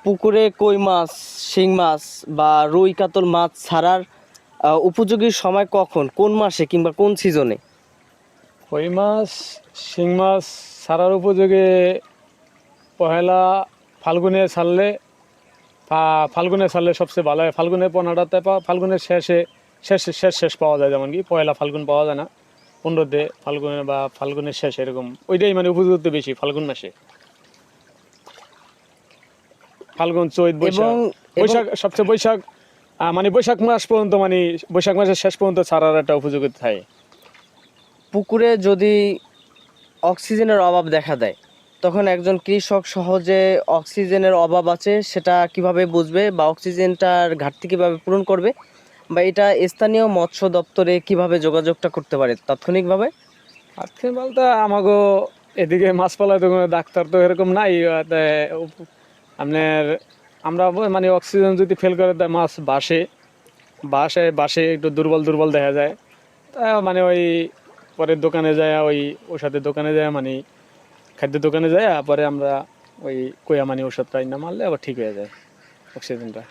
পুকুরে কই মাছ, শিং মাছ বা রুই কাতল মাছ ছাড়ার উপযোগী সময় কখন, কোন মাসে কিংবা কোন সিজনে? কই মাছ, শিং মাছ ছাড়ার উপযোগী পহেলা ফাল্গুনে ছাড়লে, ফাল্গুনে ছাড়লে সবচেয়ে ভালো হয়। ফাল্গুনের 15টাতে ফাল্গুনের শেষে শেষ শেষ শেষ পাওয়া যায়, যেমন কি পয়লা ফাল্গুন পাওয়া যায় না, 15তে ফাল্গুনে বা ফাল্গুনের শেষ, এরকম ওইটাই মানে উপযুক্ত বেশি ফাল্গুন মাসে। ফাল্গুন, চৈত, এবং বৈশাখ। এবং বৈশাখ সবচেয়ে বৈশাখ, মানে বৈশাখ মাস পর্যন্ত, মানে বৈশাখ মাসের শেষ পর্যন্ত ছাড়ার একটা উপযোগিতা থাকে। পুকুরে যদি অক্সিজেনের অভাব দেখা দেয়, তখন একজন কৃষক সহজে অক্সিজেনের অভাব আছে সেটা কিভাবে বুঝবে, বা অক্সিজেনটার ঘাটতি কিভাবে পূরণ করবে, বা এটা স্থানীয় মৎস্য দপ্তরে কিভাবে যোগাযোগটা করতে পারে তাৎক্ষণিকভাবে? আজকে বলতে আমাগো এদিকে মাছ পালায় তো কোনো ডাক্তার তো এরকম নাই। আপনার আমরা মানে অক্সিজেন যদি ফেল করে দেয়, মাছ বাসে একটু দুর্বল দুর্বল দেখা যায়, তা মানে ওই পরের দোকানে যায়, ওই ওষুধের দোকানে যায়, মানে খাদ্যের দোকানে যায়, পরে আমরা ওই কইয়া মানে ওষুধটা না মারলে আবার ঠিক হয়ে যায় অক্সিজেনটা।